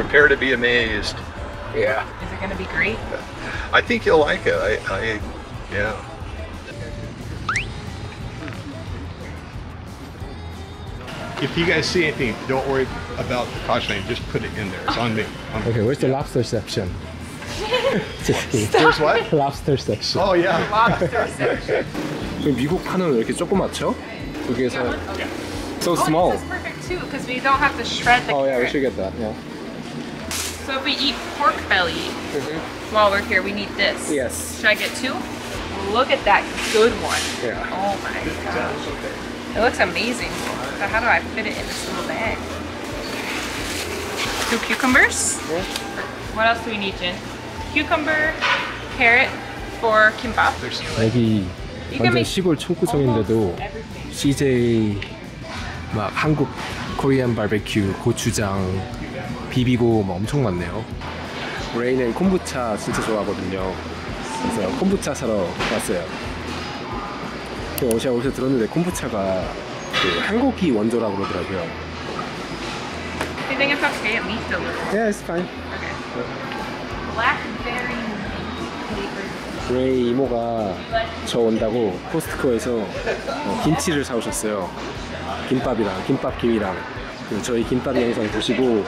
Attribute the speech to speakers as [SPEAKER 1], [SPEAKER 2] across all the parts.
[SPEAKER 1] Prepare to be amazed. Yeah.
[SPEAKER 2] Is it gonna be great?
[SPEAKER 1] I think you'll like it. Yeah. If you guys see anything, don't worry about the cautioning. Just put it in there. It's on me.
[SPEAKER 3] Okay, where's the lobster section?
[SPEAKER 1] There's what?
[SPEAKER 3] Lobster section.
[SPEAKER 1] Oh yeah.
[SPEAKER 2] Lobster section.
[SPEAKER 3] 미국 파는 왜 이렇게 조그맣죠? 여기에서 so
[SPEAKER 2] Oh,
[SPEAKER 3] small.
[SPEAKER 2] this is perfect too, because we don't have to shred the
[SPEAKER 3] Oh yeah, we
[SPEAKER 2] carrot.
[SPEAKER 3] should get that. Yeah.
[SPEAKER 2] So if we eat pork belly while we're here, we need this.
[SPEAKER 3] Yes.
[SPEAKER 2] Should I get two? Look at that good one.
[SPEAKER 3] Yeah.
[SPEAKER 2] Oh my gosh. It looks amazing. So how do I fit it in this little bag? 2 cucumbers.
[SPEAKER 3] Yeah.
[SPEAKER 2] What else do we need, Jin? Cucumber, carrot for kimbap.
[SPEAKER 3] 여기
[SPEAKER 2] You can
[SPEAKER 3] 완전
[SPEAKER 2] make
[SPEAKER 3] 시골 총구청인데도
[SPEAKER 2] everything.
[SPEAKER 3] CJ 막 한국 코리안 바베큐, 고추장, 비비고 뭐 엄청 많네요. 레이는 콤부차 진짜 좋아하거든요. 그래서 콤부차 사러 왔어요. 제가 어디서 들었는데 콤부차가 그 한국이 원조라고 그러더라고요.
[SPEAKER 2] You think it's okay? It leaked a little.
[SPEAKER 3] Yeah, it's fine.
[SPEAKER 2] Okay. Blackberry flavored.
[SPEAKER 3] 레이 이모가 저 온다고 코스트코에서 김치를 사오셨어요. 김밥이랑 김밥김이랑. 그래서 저희 김밥 영상 보시고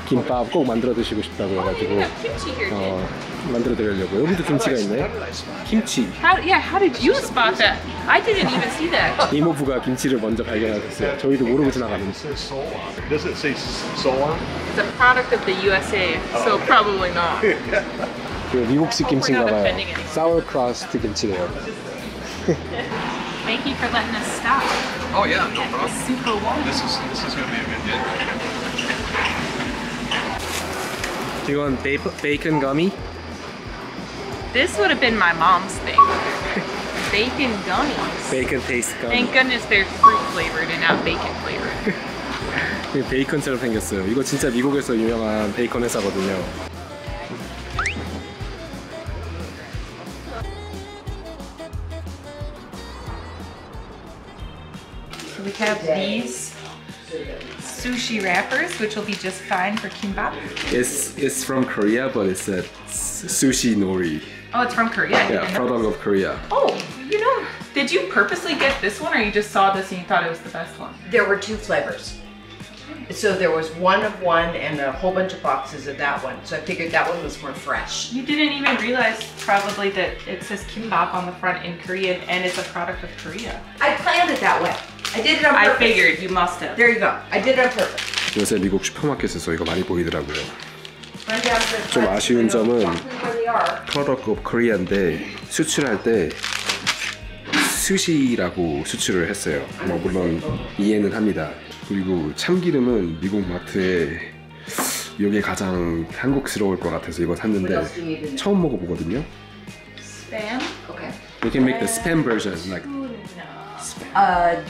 [SPEAKER 3] 김밥 꼭 만들어 드시고 싶다고 해가지고
[SPEAKER 2] Kimchi here, Jin.
[SPEAKER 3] 만들어 드리려고. 여기도 김치가 있네. 김치.
[SPEAKER 2] How did you spot that? I didn't even see that.
[SPEAKER 3] 이모부가 김치를 먼저 발견하셨어요. 저희도 모르고 지나가는데.
[SPEAKER 1] Does it say Solon?
[SPEAKER 2] It's a product of the USA, so probably not.
[SPEAKER 3] 그 미국식 김치인가 봐요.
[SPEAKER 2] offending anyone.
[SPEAKER 3] Sour crust 김치래요.
[SPEAKER 2] Thank you for letting us stop.
[SPEAKER 1] Oh yeah, no problem.
[SPEAKER 2] Super warm.
[SPEAKER 1] This is gonna be a good day.
[SPEAKER 3] Do you want bacon gummy?
[SPEAKER 2] This would have been my mom's thing. Bacon gummies.
[SPEAKER 3] Bacon taste gummy.
[SPEAKER 2] Thank goodness they're fruit flavored and not bacon flavored.
[SPEAKER 3] 베이컨처럼 생겼어요. 이거 진짜 미국에서 유명한 베이컨 회사거든요.
[SPEAKER 2] We have these sushi wrappers, which will be just fine for kimbap.
[SPEAKER 3] It's from Korea, but it's a sushi nori.
[SPEAKER 2] Oh, it's from Korea. I
[SPEAKER 3] Yeah,
[SPEAKER 2] didn't know.
[SPEAKER 3] product of Korea.
[SPEAKER 2] Oh, you know, did you purposely get this one, or you just saw this and you thought it was the best one?
[SPEAKER 4] There were 2 flavors. So there was one of one and a whole bunch of boxes of that one. So I figured that one was more fresh.
[SPEAKER 2] You didn't even realize probably that it says kimbap on the front in Korean and it's a product of Korea.
[SPEAKER 4] I planned it that way. I did it on
[SPEAKER 2] I
[SPEAKER 4] purpose.
[SPEAKER 2] figured you must have.
[SPEAKER 4] There you go. I did it on purpose.
[SPEAKER 3] 요새 미국 슈퍼마켓에서 이거 많이 보이더라고요.
[SPEAKER 4] Run down to the
[SPEAKER 3] 좀
[SPEAKER 4] front
[SPEAKER 3] 아쉬운
[SPEAKER 4] so they know
[SPEAKER 3] 점은
[SPEAKER 4] exactly where they are.
[SPEAKER 3] product of Korea인데 수출할 때 스시라고 수출을 했어요. 뭐 물론 이해는 합니다. 그리고 참기름은 미국 마트에 이게 가장 한국스러울 것 같아서 이거 샀는데 처음 먹어보거든요.
[SPEAKER 2] Spam?
[SPEAKER 4] Okay.
[SPEAKER 3] We can make the spam version, like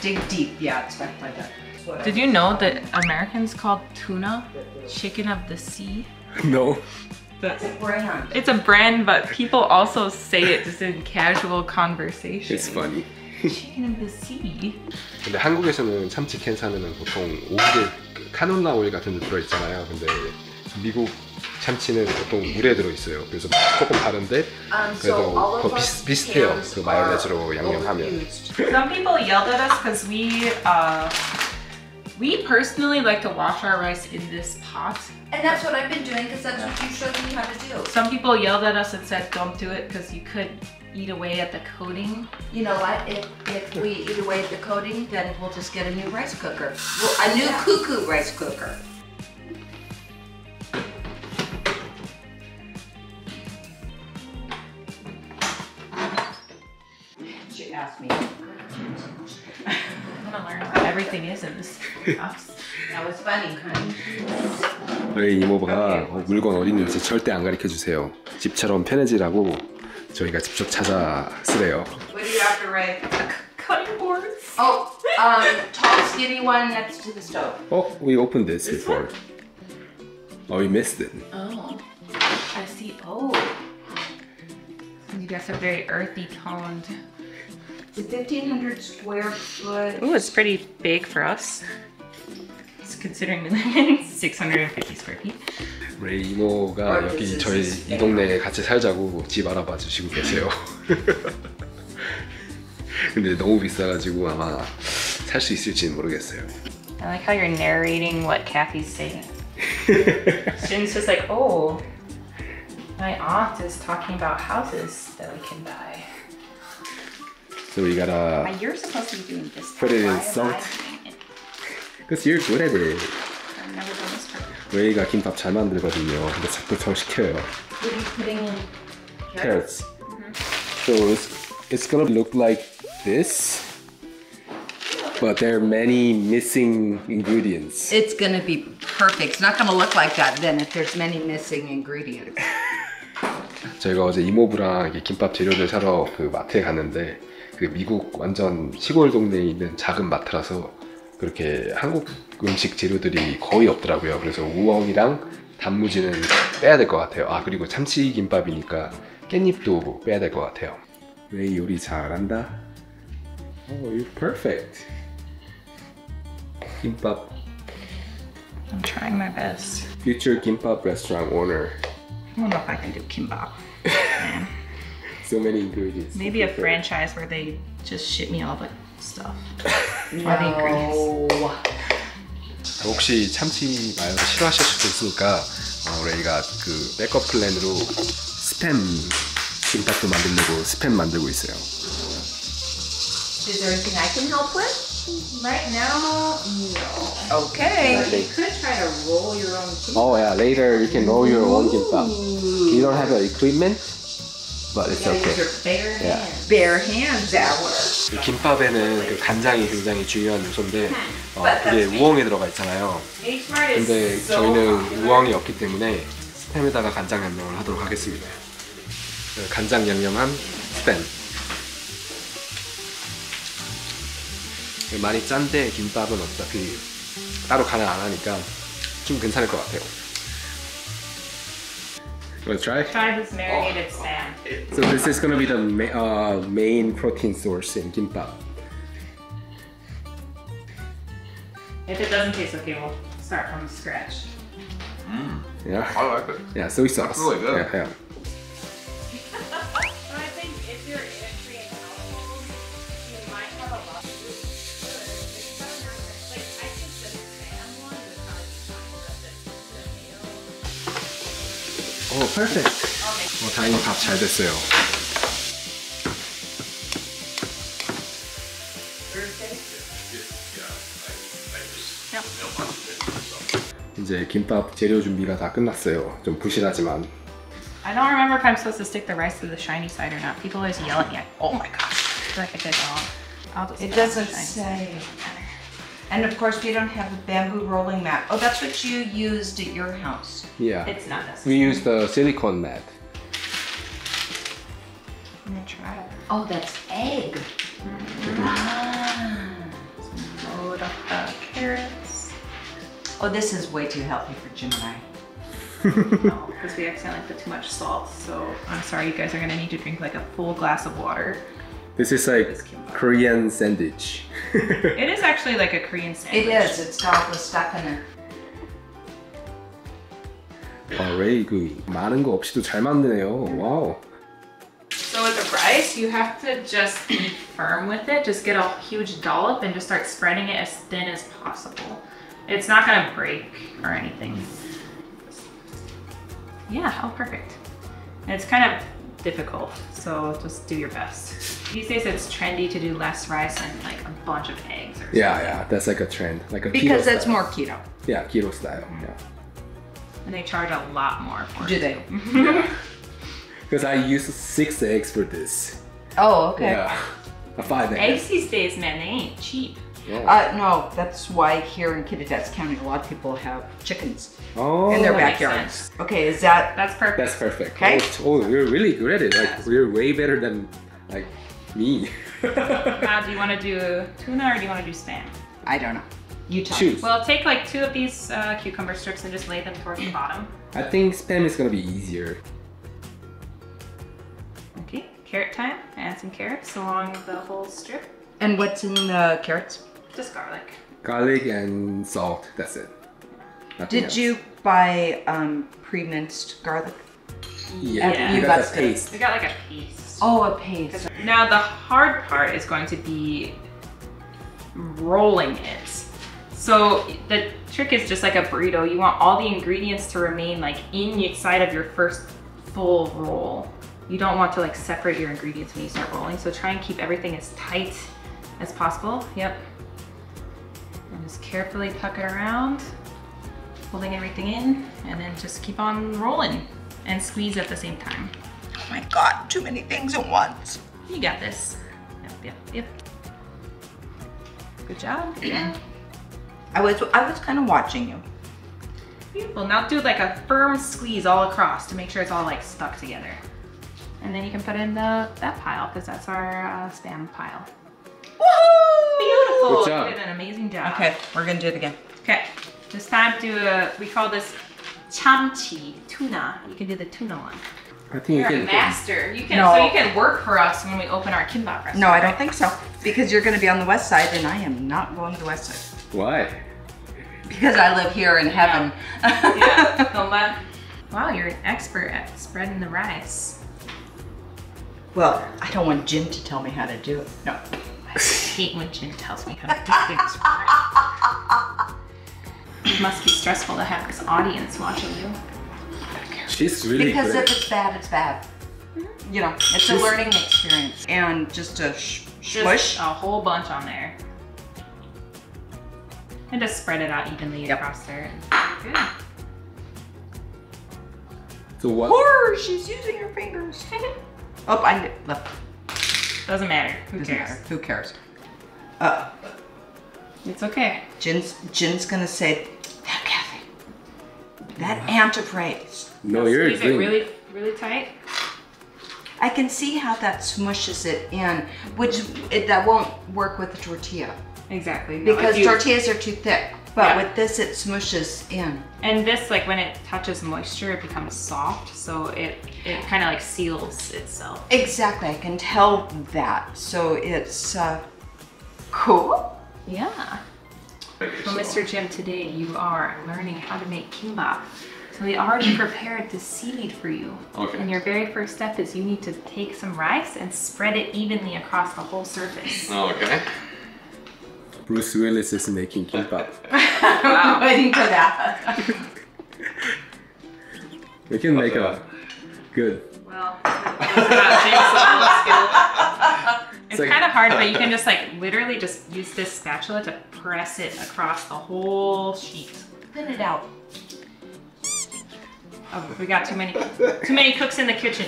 [SPEAKER 4] Dig deep. Yeah, it's like that.
[SPEAKER 2] Did you know that Americans call tuna chicken of the sea?
[SPEAKER 3] no.
[SPEAKER 4] Brand.
[SPEAKER 2] It's a brand, but people also say it just in casual conversation.
[SPEAKER 3] It's funny.
[SPEAKER 2] Chicken of the sea.
[SPEAKER 3] 근데 한국에서는 참치 캔 사면은 보통 오일에 카놀라 오일 같은 데 들어있잖아요. 근데 미국 참치는 보통 물에 들어있어요. 그래서 조금 다른데 그래도 더 비슷해요. 그 마요네즈로 양념하면.
[SPEAKER 2] Some people yelled at us because we personally like to wash our rice in this pot.
[SPEAKER 4] And that's what I've been doing because that's what you showed me how to do.
[SPEAKER 2] Some people yelled at us and said, don't do it because you could eat away at the coating.
[SPEAKER 4] You know what? If we eat away at the coating, then we'll just get a new rice cooker. Well, a new cuckoo rice cooker. She asked me.
[SPEAKER 2] I'm gonna learn what everything is in this house.
[SPEAKER 4] That was funny, honey.
[SPEAKER 3] 저희 이모가 물건 어디 있는지 절대 안 가르쳐 주세요. 집처럼 편해지라고 저희가 직접 찾아 쓰래요.
[SPEAKER 4] What do you have to write?
[SPEAKER 2] Cutting boards.
[SPEAKER 4] Oh, tall, skinny one next to the stove.
[SPEAKER 3] Oh, we opened this before. Oh, we missed it.
[SPEAKER 2] Oh, I see. Oh, you guys are very earthy toned.
[SPEAKER 4] It's a 1,500 square foot.
[SPEAKER 2] Oh, it's pretty big for us. It's considering we live in 650 square feet.
[SPEAKER 3] 레이 이모가 여기 저희 이 동네에 같이 살자고 집 알아봐 주시고 계세요. 근데 너무 비싸가지고 아마 살 수 있을지는 모르겠어요.
[SPEAKER 2] I like how you're narrating what Kathy's saying. Jin's just like, oh, my aunt is talking about houses that we can buy.
[SPEAKER 3] So we gotta
[SPEAKER 2] You're supposed to be doing this.
[SPEAKER 3] put it in
[SPEAKER 2] Why am I
[SPEAKER 3] salt.
[SPEAKER 2] doing it?
[SPEAKER 3] Because you're good at it.
[SPEAKER 2] I've never done this part.
[SPEAKER 3] 레이가 김밥 잘 만들거든요. 근데 자꾸 저 시켜요.
[SPEAKER 2] What are you putting in?
[SPEAKER 3] Carrots. So it's gonna look like this, but there are many missing ingredients.
[SPEAKER 4] It's gonna be perfect. It's not gonna look like that then if there's many missing ingredients.
[SPEAKER 3] 저희가 어제 이모부랑 이렇게 김밥 재료들 사러 그 마트에 갔는데 그 미국 완전 시골 동네에 있는 작은 마트라서 그렇게 한국 음식 재료들이 거의 없더라고요. 그래서 우엉이랑 단무지는 빼야 될 것 같아요. 아 그리고 참치김밥이니까 깻잎도 빼야 될 것 같아요. 레이 요리 잘한다. Oh, you're perfect. 김밥.
[SPEAKER 2] I'm trying my best.
[SPEAKER 3] Future 김밥 restaurant owner.
[SPEAKER 2] I don't know if I can do kimbap. Man.
[SPEAKER 3] So many ingredients.
[SPEAKER 2] Maybe a franchise where they just ship me all the stuff. All the ingredients.
[SPEAKER 4] No.
[SPEAKER 3] 혹시 참치 마요 싫어하실 수도 있으니까 레이가 그 백업 플랜으로 스팸 김밥도 만들려고 스팸 만들고 있어요.
[SPEAKER 4] Is there anything I can help with?
[SPEAKER 2] Right now, no.
[SPEAKER 4] Okay.
[SPEAKER 2] But you could try to roll your own kimbap.
[SPEAKER 3] Oh yeah, later you can roll your own 김밥. You don't have the equipment, but it's
[SPEAKER 2] Use
[SPEAKER 3] okay.
[SPEAKER 2] your bare
[SPEAKER 3] Yeah.
[SPEAKER 2] hands.
[SPEAKER 4] Bare hands hour.
[SPEAKER 3] 이 김밥에는 그 간장이 굉장히 중요한 요소인데 그게 우엉에 들어가 있잖아요.
[SPEAKER 2] H-Mart is
[SPEAKER 3] 근데
[SPEAKER 2] so
[SPEAKER 3] 저희는 우엉이 없기 때문에 스팸에다가 간장 양념을 하도록 하겠습니다. 간장 양념한 스팸. 많이 짠데 김밥은 어차피 따로 간을 안 하니까 좀 괜찮을 것 같아요. Wanna try?
[SPEAKER 2] Try this marinated spam.
[SPEAKER 3] So this is gonna be the main protein source in kimbap.
[SPEAKER 2] If it doesn't taste okay, we'll start from scratch.
[SPEAKER 3] Yeah,
[SPEAKER 1] I like it.
[SPEAKER 3] yeah, soy sauce.
[SPEAKER 1] That's really good.
[SPEAKER 3] Yeah, yeah.
[SPEAKER 2] So I think if you're in a Korean household, you might have a lot of food. Like I think the spam one would probably be fine with the
[SPEAKER 3] Oh, perfect.
[SPEAKER 2] Okay.
[SPEAKER 3] 다행히 밥 잘 됐어요. 이제 김밥 재료 준비가 다 끝났어요. 좀 부실하지만.
[SPEAKER 2] I don't remember if I'm supposed to stick the rice to the shiny side or not. People always yell at me. Like, oh my gosh, I feel like I did it wrong. I'll just
[SPEAKER 4] It
[SPEAKER 2] put it on the
[SPEAKER 4] doesn't
[SPEAKER 2] shiny
[SPEAKER 4] say.
[SPEAKER 2] side.
[SPEAKER 4] And of course, we don't have a bamboo rolling mat. Oh, that's what you used at your house.
[SPEAKER 3] Yeah.
[SPEAKER 2] It's not necessary.
[SPEAKER 3] We use the silicone mat.
[SPEAKER 2] I'm gonna try it.
[SPEAKER 4] Oh, that's egg.
[SPEAKER 2] Load up the carrots.
[SPEAKER 4] Oh, this is way too healthy for Jim and I.
[SPEAKER 2] No, because we accidentally put too much salt. So I'm sorry, you guys are gonna need to drink like a full glass of water.
[SPEAKER 3] This is like
[SPEAKER 2] This kimbap.
[SPEAKER 3] Korean sandwich.
[SPEAKER 2] It is actually like a Korean sandwich.
[SPEAKER 4] It is. It's got all the stuff in it.
[SPEAKER 3] 레이 그 많은 거 없이도 잘 만드네요. 와우.
[SPEAKER 2] So with the rice, you have to just be firm with it. Just get a huge dollop and just start spreading it as thin as possible. It's not gonna break or anything. Yeah, oh perfect. And it's kind of difficult, so just do your best. These days it's trendy to do less rice and like a bunch of eggs or something.
[SPEAKER 3] Yeah, that's like a trend, like a
[SPEAKER 4] Because
[SPEAKER 3] keto
[SPEAKER 4] it's
[SPEAKER 3] style.
[SPEAKER 4] more keto.
[SPEAKER 3] Yeah, keto style. Yeah.
[SPEAKER 2] And they charge a lot more for
[SPEAKER 4] Do
[SPEAKER 2] it.
[SPEAKER 4] they?
[SPEAKER 3] Because I use 6 eggs for this.
[SPEAKER 4] Oh, okay.
[SPEAKER 3] Yeah, 5 eggs.
[SPEAKER 2] Eggs these days, man, they ain't cheap.
[SPEAKER 3] Yeah.
[SPEAKER 4] No, that's why here in Kittitas County, a lot of people have chickens
[SPEAKER 3] Oh,
[SPEAKER 4] in their
[SPEAKER 2] that makes
[SPEAKER 4] backyards.
[SPEAKER 2] sense.
[SPEAKER 4] Okay, is that?
[SPEAKER 2] That's perfect.
[SPEAKER 3] that's perfect.
[SPEAKER 4] Okay.
[SPEAKER 3] Oh, you're really good at it. Like you're way better than like me.
[SPEAKER 2] Now, do you want to do tuna or do you want to do spam?
[SPEAKER 4] I don't know. You tell me.
[SPEAKER 3] Choose.
[SPEAKER 2] Well, take like 2 of these cucumber strips and just lay them towards the bottom.
[SPEAKER 3] I think spam is gonna be easier.
[SPEAKER 2] Okay, carrot time. Add some carrots along the whole strip.
[SPEAKER 4] And what's in the carrots?
[SPEAKER 2] Just garlic.
[SPEAKER 3] Garlic and salt. That's it.
[SPEAKER 4] Did you buy pre-minced garlic?
[SPEAKER 2] Yeah.
[SPEAKER 4] You
[SPEAKER 3] got
[SPEAKER 4] got
[SPEAKER 3] a paste.
[SPEAKER 2] We got like a paste.
[SPEAKER 4] Oh, a paste.
[SPEAKER 2] Now the hard part is going to be rolling it. So the trick is just like a burrito. You want all the ingredients to remain like inside of your first full roll. You don't want to like separate your ingredients when you start rolling. So try and keep everything as tight as possible. Yep. And just carefully tuck it around, holding everything in, and then just keep on rolling and squeeze at the same time.
[SPEAKER 4] Oh my God, too many things at once.
[SPEAKER 2] You got this. Yep. Good job. Yeah.
[SPEAKER 4] I was kind of watching you.
[SPEAKER 2] Beautiful. Now do like a firm squeeze all across to make sure it's all like stuck together. And then you can put it in that pile because that's our Spam pile.
[SPEAKER 4] Woohoo!
[SPEAKER 2] Beautiful.
[SPEAKER 3] Good job.
[SPEAKER 2] You did an amazing job.
[SPEAKER 4] Okay, we're gonna do it again.
[SPEAKER 2] Okay. This time we call this chamchi, tuna. You can do the tuna one.
[SPEAKER 3] I think
[SPEAKER 2] You're
[SPEAKER 3] you
[SPEAKER 2] a
[SPEAKER 3] can.
[SPEAKER 2] master. You can
[SPEAKER 4] No.
[SPEAKER 2] so you can work for us when we open our kimbap restaurant.
[SPEAKER 4] No, I don't
[SPEAKER 2] right?
[SPEAKER 4] think so. Because you're gonna be on the west side and I am not going to the west side.
[SPEAKER 3] Why?
[SPEAKER 4] Because I live here in heaven.
[SPEAKER 2] Yeah. No, wow, you're an expert at spreading the rice.
[SPEAKER 4] Well, I don't want Jin to tell me how to do it. No.
[SPEAKER 2] I hate when Jin tells me how to do things. It must be stressful to have this audience watching you.
[SPEAKER 3] She's really
[SPEAKER 4] Because
[SPEAKER 3] great.
[SPEAKER 4] if it's bad, it's bad. You know, it's a learning experience. And just a
[SPEAKER 2] Just
[SPEAKER 4] smush.
[SPEAKER 2] a whole bunch on there. And just spread it out evenly
[SPEAKER 4] Yep.
[SPEAKER 2] across there. Good.
[SPEAKER 3] So what?
[SPEAKER 4] Horror, she's using her fingers. Oh, I left.
[SPEAKER 2] Doesn't matter. Who
[SPEAKER 4] Doesn't
[SPEAKER 2] cares?
[SPEAKER 4] matter. Who cares?
[SPEAKER 2] It's okay.
[SPEAKER 4] Jin's gonna say, that Kathy, that antifreeze.
[SPEAKER 3] No, you're
[SPEAKER 2] Squeeze it
[SPEAKER 3] green.
[SPEAKER 2] really, really tight.
[SPEAKER 4] I can see how that smushes it in, which that won't work with the tortilla
[SPEAKER 2] Exactly. No,
[SPEAKER 4] because
[SPEAKER 2] if you-
[SPEAKER 4] tortillas are too thick. But
[SPEAKER 2] Yeah.
[SPEAKER 4] with this, it smushes in.
[SPEAKER 2] And this, like when it touches moisture, it becomes soft, so it kind of like seals itself.
[SPEAKER 4] Exactly, I can tell that. So it's cool.
[SPEAKER 2] Yeah. Well, Mr. Jim, today you are learning how to make kimbap. So we already prepared the seaweed for you.
[SPEAKER 3] Okay.
[SPEAKER 2] And your very first step is you need to take some rice and spread it evenly across the whole surface.
[SPEAKER 3] Okay. Bruce Willis is making kimbap.
[SPEAKER 4] I'm waiting for that.
[SPEAKER 3] We can make a good.
[SPEAKER 2] Well, it's about Jim's level of skill. It's
[SPEAKER 3] like-
[SPEAKER 2] kind of hard, but you can just like literally just use this spatula to press it across the whole sheet.
[SPEAKER 4] Spin it out.
[SPEAKER 2] Oh, we got too many cooks in the kitchen.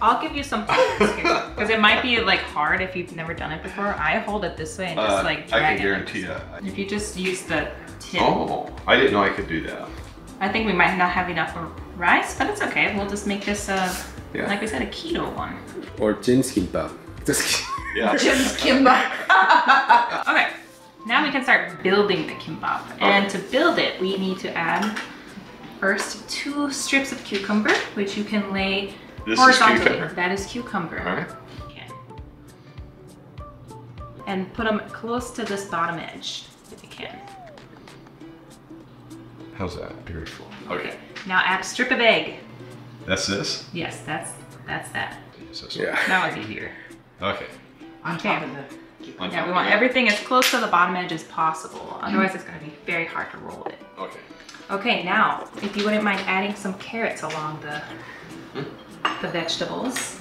[SPEAKER 2] I'll give you some tips here because it might be like hard if you've never done it before. I hold it this way and just like
[SPEAKER 1] I
[SPEAKER 2] drag
[SPEAKER 1] can
[SPEAKER 2] it.
[SPEAKER 1] guarantee that.
[SPEAKER 2] If you just use the tip,
[SPEAKER 1] Oh, I didn't know I could do that.
[SPEAKER 2] I think we might not have enough rice, but it's okay. We'll just make this
[SPEAKER 3] Yeah.
[SPEAKER 2] like we said, a keto one.
[SPEAKER 3] Or Jin's kimbap. Just
[SPEAKER 1] Yeah.
[SPEAKER 4] Jin's kimbap.
[SPEAKER 2] Okay, now we can start building the kimbap. And to build it, we need to add first 2 strips of cucumber, which you can lay
[SPEAKER 1] This is
[SPEAKER 2] horizontally.
[SPEAKER 1] cucumber.
[SPEAKER 2] That is cucumber.
[SPEAKER 1] All right.
[SPEAKER 2] Okay. And put them close to this bottom edge, if you can.
[SPEAKER 1] How's that? Beautiful. Okay.
[SPEAKER 2] Now add a strip of egg.
[SPEAKER 1] That's this?
[SPEAKER 2] Yes, that's that.
[SPEAKER 1] Is this one?
[SPEAKER 3] yeah.
[SPEAKER 2] That was easier.
[SPEAKER 1] Okay.
[SPEAKER 4] On top of the
[SPEAKER 1] On
[SPEAKER 2] Yeah,
[SPEAKER 1] top
[SPEAKER 2] we
[SPEAKER 1] of
[SPEAKER 2] want
[SPEAKER 1] that.
[SPEAKER 2] everything as close to the bottom edge as possible. Otherwise, it's going to be very hard to roll it.
[SPEAKER 1] Okay.
[SPEAKER 2] Okay, now, if you wouldn't mind adding some carrots along the vegetables.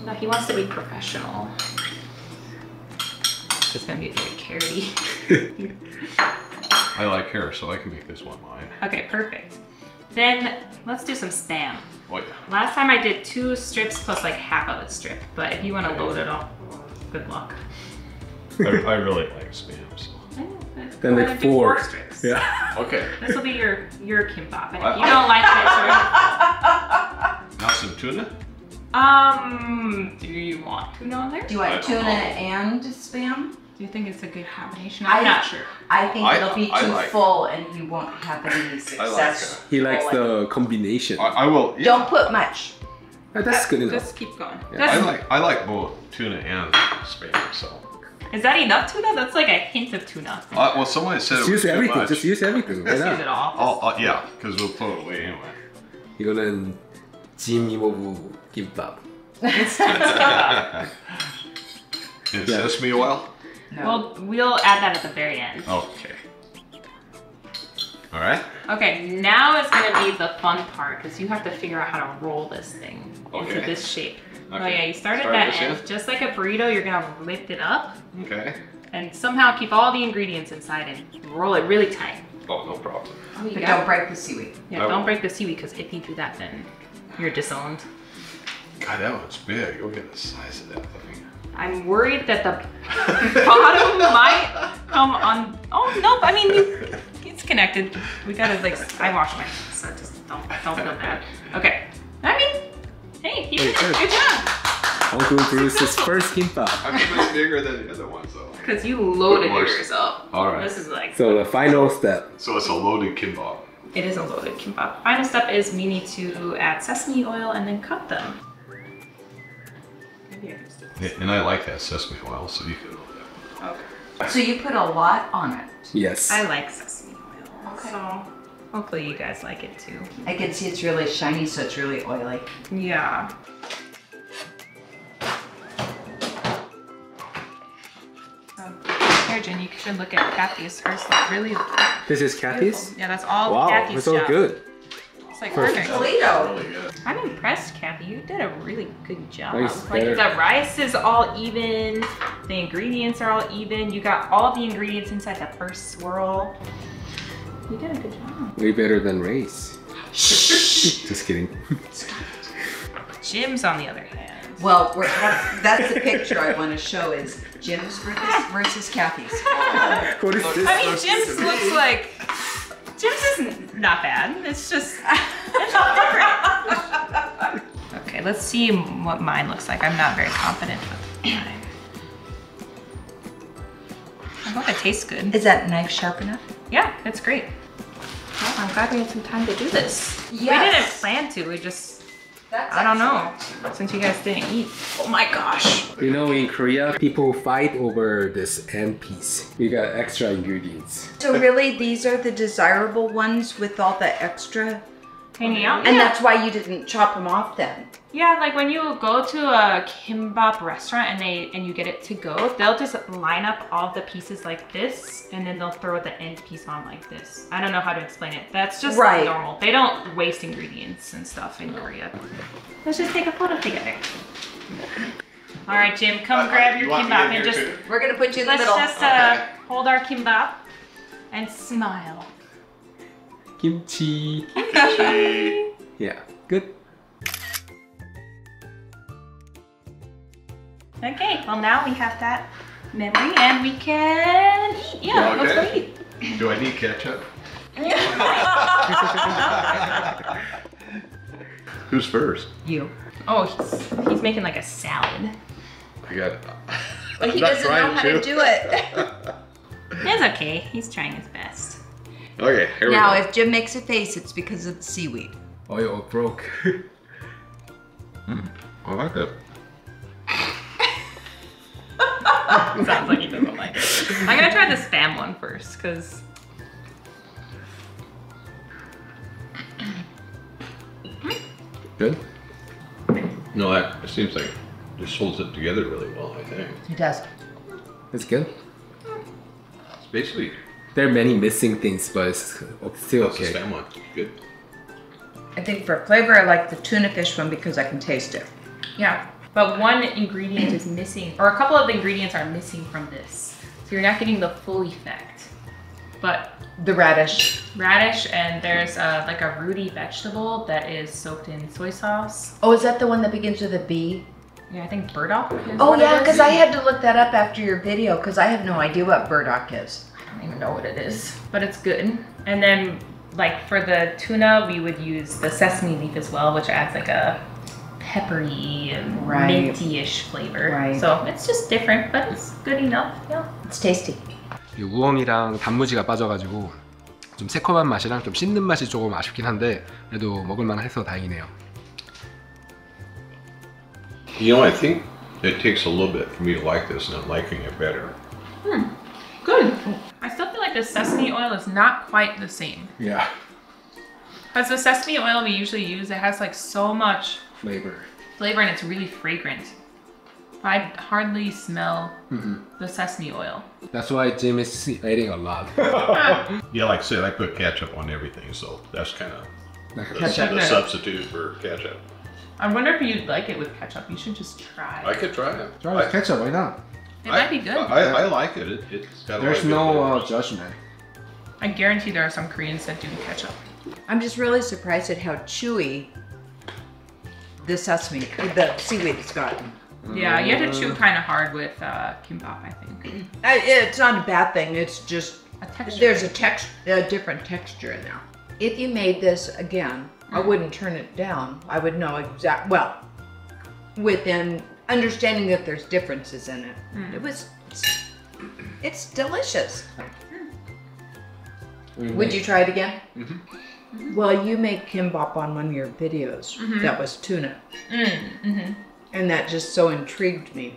[SPEAKER 2] No, he wants to be professional. It's gonna be very carroty.
[SPEAKER 1] I like hair, so I can make this one mine.
[SPEAKER 2] Okay, perfect. Then let's do some Spam.
[SPEAKER 1] Oh yeah.
[SPEAKER 2] Last time I did 2 strips plus like half of a strip, but if you want to load it up, good luck.
[SPEAKER 1] I really like Spam, so.
[SPEAKER 3] Then
[SPEAKER 2] We're
[SPEAKER 3] like
[SPEAKER 2] gonna do
[SPEAKER 3] 4.
[SPEAKER 2] strips.
[SPEAKER 3] Yeah.
[SPEAKER 1] Okay.
[SPEAKER 2] This will be your kimbap, and if you don't like it,
[SPEAKER 1] Now some tuna?
[SPEAKER 2] do you want tuna on there?
[SPEAKER 4] Do you want tuna and Spam?
[SPEAKER 2] Do you think it's a good combination? I'm not sure.
[SPEAKER 4] I think it'll be
[SPEAKER 1] I
[SPEAKER 4] too
[SPEAKER 1] like-
[SPEAKER 4] full and you won't have any success.
[SPEAKER 3] He likes the combination.
[SPEAKER 1] I will. Yeah.
[SPEAKER 4] Don't put much.
[SPEAKER 3] That's good enough.
[SPEAKER 2] Just keep going.
[SPEAKER 3] Yeah,
[SPEAKER 1] I like both tuna and Spam, so.
[SPEAKER 2] Is that enough tuna? That's like a hint of tuna.
[SPEAKER 1] Well, someone said
[SPEAKER 3] Just use everything. Just use everything. Why
[SPEAKER 2] Just use
[SPEAKER 3] not?
[SPEAKER 2] it all.
[SPEAKER 1] Oh, yeah, because we'll throw it away anyway.
[SPEAKER 3] 이거는 짐 이모부 김밥.
[SPEAKER 2] It's kimbap.
[SPEAKER 1] And sesame oil?
[SPEAKER 2] Well, we'll add that at the very end.
[SPEAKER 1] Okay. All right.
[SPEAKER 2] Okay, now is gonna be the fun part because you have to figure out how to roll this thing into
[SPEAKER 1] Okay.
[SPEAKER 2] this shape.
[SPEAKER 1] Okay.
[SPEAKER 2] Oh yeah, you start at
[SPEAKER 1] Start
[SPEAKER 2] that
[SPEAKER 1] this
[SPEAKER 2] end.
[SPEAKER 1] end?
[SPEAKER 2] Just like a burrito, you're gonna lift it up
[SPEAKER 1] Okay.
[SPEAKER 2] and somehow keep all the ingredients inside and roll it really tight.
[SPEAKER 1] Oh, no problem.
[SPEAKER 2] Oh, you
[SPEAKER 4] But
[SPEAKER 2] got
[SPEAKER 4] don't
[SPEAKER 2] it.
[SPEAKER 4] break the seaweed.
[SPEAKER 2] Yeah, don't break the seaweed because if you do that, then you're disowned.
[SPEAKER 1] God, that one's big. Look at the size of that thing.
[SPEAKER 2] I'm worried that the bottom might come on. Oh nope! I mean, it's connected. We gotta like. I wash my hands, so just don't feel bad. Okay. I mean, hey, you did it. Good job.
[SPEAKER 3] Uncle Bruce's first 김밥.
[SPEAKER 1] I mean, it's bigger than the other ones, though.
[SPEAKER 2] Because you loaded
[SPEAKER 1] Of course.
[SPEAKER 2] yours up.
[SPEAKER 1] All right.
[SPEAKER 2] This is like.
[SPEAKER 3] So the final step.
[SPEAKER 1] So it's a loaded kimbap.
[SPEAKER 2] It is a loaded kimbap. Final step is we need to add sesame oil and then cut them. Maybe I can just do this.
[SPEAKER 1] And I like that sesame oil, so you can load that one.
[SPEAKER 2] Okay.
[SPEAKER 4] So you put a lot on it.
[SPEAKER 3] Yes.
[SPEAKER 2] I like sesame oil. Okay. So hopefully you guys like it too.
[SPEAKER 4] I can see it's really shiny, so it's really oily.
[SPEAKER 2] Yeah. Here, Jen, you should look at Kathy's first. Like, really.
[SPEAKER 3] This is Kathy's?
[SPEAKER 2] Yeah, that's all
[SPEAKER 3] Wow,
[SPEAKER 2] Kathy's
[SPEAKER 3] it's all
[SPEAKER 2] job.
[SPEAKER 3] good.
[SPEAKER 2] It's like perfect.
[SPEAKER 4] Toledo.
[SPEAKER 1] Really good.
[SPEAKER 2] I'm impressed, Kathy. You did a really good job.
[SPEAKER 3] Nice,
[SPEAKER 2] Like
[SPEAKER 3] better.
[SPEAKER 2] the rice is all even, the ingredients are all even. You got all the ingredients inside the first swirl. You did a good job.
[SPEAKER 3] Way better than Ray's. Just kidding.
[SPEAKER 2] Jim's on the other hand.
[SPEAKER 4] Well, that's the picture I want to show is Jim's versus Kathy's.
[SPEAKER 3] What is this?
[SPEAKER 2] I mean, Jim's looks like, Jim's is not bad. It's just, it's all different. Okay, let's see what mine looks like. I'm not very confident with mine. I hope it tastes good.
[SPEAKER 4] Is that knife sharp enough?
[SPEAKER 2] Yeah, it's great. Well, I'm glad we had some time to do this.
[SPEAKER 4] Yes.
[SPEAKER 2] We didn't plan to, we just, I don't know, since you guys didn't eat. Oh my gosh.
[SPEAKER 3] You know, in Korea, people fight over this end piece. We got extra ingredients.
[SPEAKER 4] So really, these are the desirable ones with all the extra?
[SPEAKER 2] Hanging out?
[SPEAKER 4] And
[SPEAKER 2] Yeah.
[SPEAKER 4] that's why you didn't chop them off then?
[SPEAKER 2] Yeah, like when you go to a kimbap restaurant and you get it to go, they'll just line up all the pieces like this, and then they'll throw the end piece on like this. I don't know how to explain it. That's just
[SPEAKER 4] Right.
[SPEAKER 2] normal. They don't waste ingredients and stuff in Korea. Let's just take a photo together. All right, Jim, come grab your
[SPEAKER 1] You want me
[SPEAKER 2] kimbap
[SPEAKER 1] in
[SPEAKER 2] and
[SPEAKER 1] here
[SPEAKER 2] just
[SPEAKER 1] too?
[SPEAKER 4] We're gonna put you in the
[SPEAKER 2] let's
[SPEAKER 4] middle.
[SPEAKER 2] just
[SPEAKER 1] Okay.
[SPEAKER 2] hold our kimbap and smile.
[SPEAKER 3] Kimchi.
[SPEAKER 1] Kimchi.
[SPEAKER 3] Yeah, good.
[SPEAKER 2] Okay, well now we have that memory and we can eat. Yeah, let's go
[SPEAKER 1] Okay.
[SPEAKER 2] eat.
[SPEAKER 1] Do I need ketchup? Who's first?
[SPEAKER 4] You.
[SPEAKER 2] Oh, he's making like a salad.
[SPEAKER 1] I got.
[SPEAKER 4] But he
[SPEAKER 1] I'm not
[SPEAKER 4] doesn't know
[SPEAKER 1] trying
[SPEAKER 4] how to do it.
[SPEAKER 2] It's okay. He's trying his best.
[SPEAKER 1] Okay, here
[SPEAKER 4] Now,
[SPEAKER 1] we go.
[SPEAKER 4] if Jim makes a face, it's because of the seaweed.
[SPEAKER 3] Oil broke.
[SPEAKER 1] I like it.
[SPEAKER 2] Sounds like he doesn't like it. I'm gonna try the Spam one first, because
[SPEAKER 1] Good. No, that it seems like just holds it together really well. I think
[SPEAKER 4] He does.
[SPEAKER 3] It's good.
[SPEAKER 1] it's basically
[SPEAKER 3] There are many missing things, but it's still
[SPEAKER 1] that's the
[SPEAKER 3] okay.
[SPEAKER 1] Spam one. Good.
[SPEAKER 4] I think for flavor, I like the tuna fish one because I can taste it.
[SPEAKER 2] yeah. But one ingredient is missing, or a couple of the ingredients are missing from this. So you're not getting the full effect. But
[SPEAKER 4] The radish.
[SPEAKER 2] radish, and there's like a rooty vegetable that is soaked in soy sauce.
[SPEAKER 4] Oh, is that the one that begins with a B?
[SPEAKER 2] Yeah, I think burdock is
[SPEAKER 4] Oh
[SPEAKER 2] what it
[SPEAKER 4] yeah,
[SPEAKER 2] is.
[SPEAKER 4] because I had to look that up after your video because I have no idea what burdock is.
[SPEAKER 2] I don't even know what it is, but it's good. And then like for the tuna, we would use the sesame leaf as well, which adds like a peppery and
[SPEAKER 4] Right.
[SPEAKER 2] minty-ish flavor.
[SPEAKER 4] Right.
[SPEAKER 2] So it's just different, but it's good enough. Yeah.
[SPEAKER 4] It's tasty.
[SPEAKER 3] 이 우엉이랑 단무지가 빠져가지고 좀 새콤한 맛이랑 좀 씹는 맛이 조금 아쉽긴 한데 그래도 먹을만 해서 다행이네요.
[SPEAKER 1] You know, I think It takes a little bit for me to like this, and I'm liking it better.
[SPEAKER 2] Good. I still feel like the sesame oil is not quite the same.
[SPEAKER 3] Yeah.
[SPEAKER 2] Because the sesame oil we usually use, it has like so much
[SPEAKER 3] Flavor.
[SPEAKER 2] and it's really fragrant. I hardly smell the sesame oil.
[SPEAKER 3] That's why Jim is eating a lot.
[SPEAKER 1] Yeah, like I said, I put ketchup on everything, so that's kind of
[SPEAKER 3] Ketchup.
[SPEAKER 1] the substitute for ketchup.
[SPEAKER 2] I wonder if you'd like it with ketchup. You should just try.
[SPEAKER 1] I could try it.
[SPEAKER 3] Try with ketchup, why not?
[SPEAKER 2] It might be good.
[SPEAKER 1] I like it. It's got a
[SPEAKER 3] There's
[SPEAKER 1] lot of good
[SPEAKER 3] no
[SPEAKER 1] flavors.
[SPEAKER 3] judgment.
[SPEAKER 2] I guarantee there are some Koreans that do ketchup.
[SPEAKER 4] I'm just really surprised at how chewy the seaweed has gotten.
[SPEAKER 2] Yeah, you have to chew kind of hard with kimbap, I think.
[SPEAKER 4] It's not a bad thing. It's just
[SPEAKER 2] A texture.
[SPEAKER 4] there's a different texture in there. If you made this again, I wouldn't turn it down. I would know within understanding that there's differences in it. It's delicious. Would you try it again? Well, you make kimbap on one of your videos. That was tuna. And that just so intrigued me.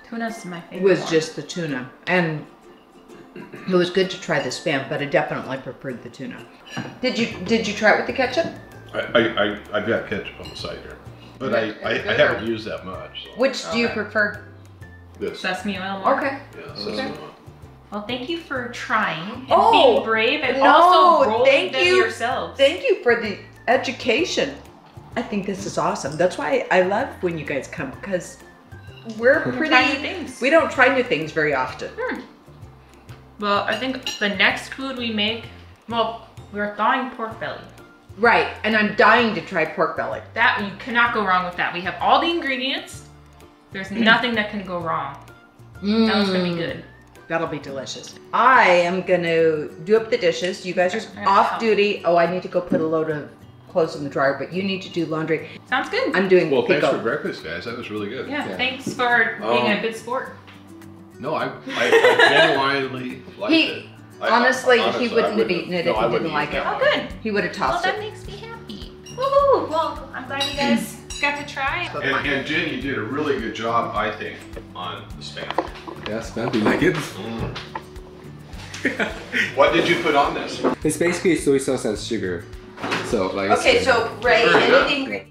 [SPEAKER 2] Tuna's my favorite.
[SPEAKER 4] It was
[SPEAKER 2] one.
[SPEAKER 4] just the tuna. And it was good to try the Spam, but I definitely preferred the tuna. Did you try it with the ketchup?
[SPEAKER 1] I've got ketchup on the side here, but I haven't used that much. So.
[SPEAKER 4] Which do you prefer?
[SPEAKER 1] This.
[SPEAKER 2] Sesame oil more.
[SPEAKER 4] Okay.
[SPEAKER 1] Yeah, sesame oil.
[SPEAKER 2] Well, thank you for trying and
[SPEAKER 4] Oh,
[SPEAKER 2] being brave and
[SPEAKER 4] no,
[SPEAKER 2] also rolling
[SPEAKER 4] thank
[SPEAKER 2] them
[SPEAKER 4] you.
[SPEAKER 2] yourselves.
[SPEAKER 4] Thank you for the education. I think this is awesome. That's why I love when you guys come, because we're
[SPEAKER 2] Try new
[SPEAKER 4] pretty.
[SPEAKER 2] things.
[SPEAKER 4] We don't try new things very often.
[SPEAKER 2] Well, I think the next food we make, well, we're thawing pork belly.
[SPEAKER 4] Right, and I'm dying to try pork belly.
[SPEAKER 2] That, you cannot go wrong with that. We have all the ingredients. There's nothing that can go wrong. That one's gonna be good.
[SPEAKER 4] That'll be delicious. I am gonna do up the dishes. You guys are off duty. Oh, I need to go put a load of clothes in the dryer, but you need to do laundry.
[SPEAKER 2] Sounds good.
[SPEAKER 4] I'm doing
[SPEAKER 1] Well, thanks
[SPEAKER 4] pickle.
[SPEAKER 1] for breakfast, guys. That was really good.
[SPEAKER 2] Yeah, thanks for being a good sport.
[SPEAKER 1] No, I genuinely liked it.
[SPEAKER 4] Honestly, he
[SPEAKER 1] I
[SPEAKER 4] wouldn't have eaten it
[SPEAKER 1] no,
[SPEAKER 4] if
[SPEAKER 1] I
[SPEAKER 4] he didn't
[SPEAKER 1] wouldn't
[SPEAKER 4] like
[SPEAKER 1] eat
[SPEAKER 4] it.
[SPEAKER 1] that
[SPEAKER 2] Oh, good.
[SPEAKER 4] He would have
[SPEAKER 2] Well,
[SPEAKER 4] tossed
[SPEAKER 2] that
[SPEAKER 4] it.
[SPEAKER 2] makes me happy. Woohoo! Well, I'm glad you guys got to try.
[SPEAKER 1] And Jen, you did a really good job, I think, on the Spam.
[SPEAKER 3] Yeah, Spam, do you like it?
[SPEAKER 1] What did you put on this?
[SPEAKER 3] It's basically soy sauce and sugar. So like.
[SPEAKER 4] Okay, so Ray,
[SPEAKER 1] Very good.
[SPEAKER 4] anything